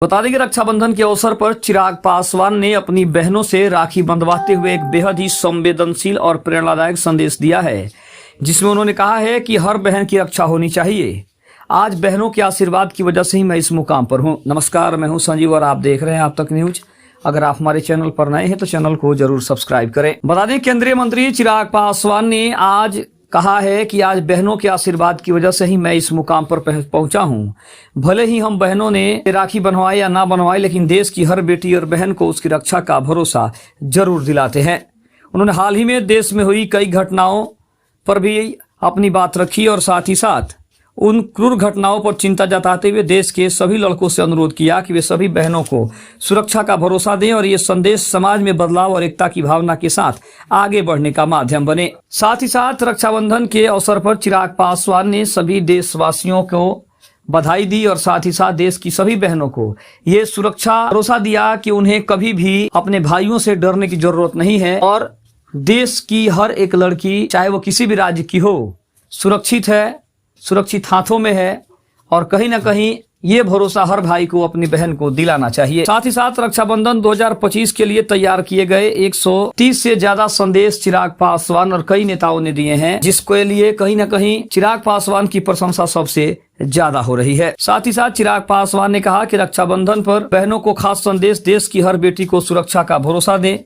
बता दें कि रक्षाबंधन के अवसर पर चिराग पासवान ने अपनी बहनों से राखी बंधवाते हुए एक बेहद ही संवेदनशील और प्रेरणादायक संदेश दिया है, जिसमें उन्होंने कहा है कि हर बहन की रक्षा होनी चाहिए। आज बहनों के आशीर्वाद की वजह से ही मैं इस मुकाम पर हूं। नमस्कार, मैं हूं संजीव और आप देख रहे हैं आप तक न्यूज। अगर आप हमारे चैनल पर नए हैं तो चैनल को जरूर सब्सक्राइब करें। बता दें, केंद्रीय मंत्री चिराग पासवान ने आज कहा है कि आज बहनों के आशीर्वाद की वजह से ही मैं इस मुकाम पर पहुंचा हूं। भले ही हम बहनों ने राखी बनवाए या ना बनवाए, लेकिन देश की हर बेटी और बहन को उसकी रक्षा का भरोसा जरूर दिलाते हैं। उन्होंने हाल ही में देश में हुई कई घटनाओं पर भी अपनी बात रखी और साथ ही साथ उन क्रूर घटनाओं पर चिंता जताते हुए देश के सभी लड़कों से अनुरोध किया कि वे सभी बहनों को सुरक्षा का भरोसा दें और ये संदेश समाज में बदलाव और एकता की भावना के साथ आगे बढ़ने का माध्यम बने। साथ ही साथ रक्षाबंधन के अवसर पर चिराग पासवान ने सभी देशवासियों को बधाई दी और साथ ही साथ देश की सभी बहनों को ये सुरक्षा भरोसा दिया कि उन्हें कभी भी अपने भाइयों से डरने की जरूरत नहीं है और देश की हर एक लड़की, चाहे वो किसी भी राज्य की हो, सुरक्षित है, सुरक्षित हाथों में है और कहीं ना कहीं ये भरोसा हर भाई को अपनी बहन को दिलाना चाहिए। साथ ही साथ रक्षाबंधन 2025 के लिए तैयार किए गए 130 से ज्यादा संदेश चिराग पासवान और कई नेताओं ने दिए हैं, जिसके लिए कहीं ना कहीं चिराग पासवान की प्रशंसा सबसे ज्यादा हो रही है। साथ ही साथ चिराग पासवान ने कहा कि रक्षाबंधन पर बहनों को खास संदेश, देश की हर बेटी को सुरक्षा का भरोसा दें।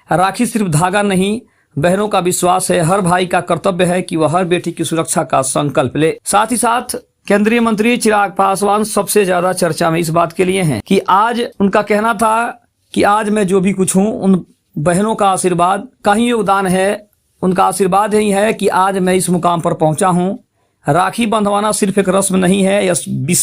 राखी सिर्फ धागा नहीं, बहनों का विश्वास है। हर भाई का कर्तव्य है कि वह हर बेटी की सुरक्षा का संकल्प ले। साथ ही साथ केंद्रीय मंत्री चिराग पासवान सबसे ज्यादा चर्चा में इस बात के लिए हैं कि आज उनका कहना था कि आज मैं जो भी कुछ हूं, उन बहनों का आशीर्वाद का ही योगदान है। उनका आशीर्वाद ही है कि आज मैं इस मुकाम पर पहुंचा हूं। राखी बंधवाना सिर्फ एक रस्म नहीं है, यह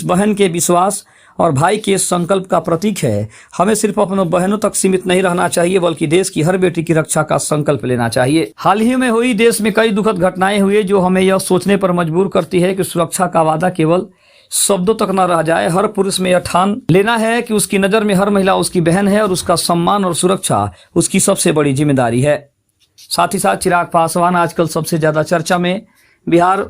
बहन के विश्वास और भाई के संकल्प का प्रतीक है। हमें सिर्फ अपनों बहनों तक सीमित नहीं रहना चाहिए, बल्कि देश की हर बेटी की रक्षा का संकल्प लेना चाहिए। हाल ही में हुई देश में कई दुखद घटनाएं हुई जो हमें यह सोचने पर मजबूर करती है कि सुरक्षा का वादा केवल शब्दों तक न रह जाए। हर पुरुष में यह ठान लेना है कि उसकी नजर में हर महिला उसकी बहन है और उसका सम्मान और सुरक्षा उसकी सबसे बड़ी जिम्मेदारी है। साथ ही साथ चिराग पासवान आजकल सबसे ज्यादा चर्चा में बिहार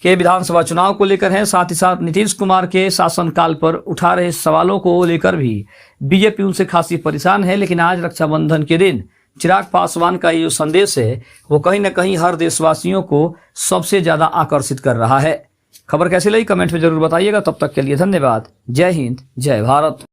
के विधानसभा चुनाव को लेकर हैं। साथ ही साथ नीतीश कुमार के शासनकाल पर उठा रहे सवालों को लेकर भी बीजेपी उनसे खासी परेशान है। लेकिन आज रक्षाबंधन के दिन चिराग पासवान का ये जो संदेश है वो कहीं ना कहीं हर देशवासियों को सबसे ज्यादा आकर्षित कर रहा है। खबर कैसी लगी कमेंट में जरूर बताइएगा। तब तक के लिए धन्यवाद। जय हिंद, जय भारत।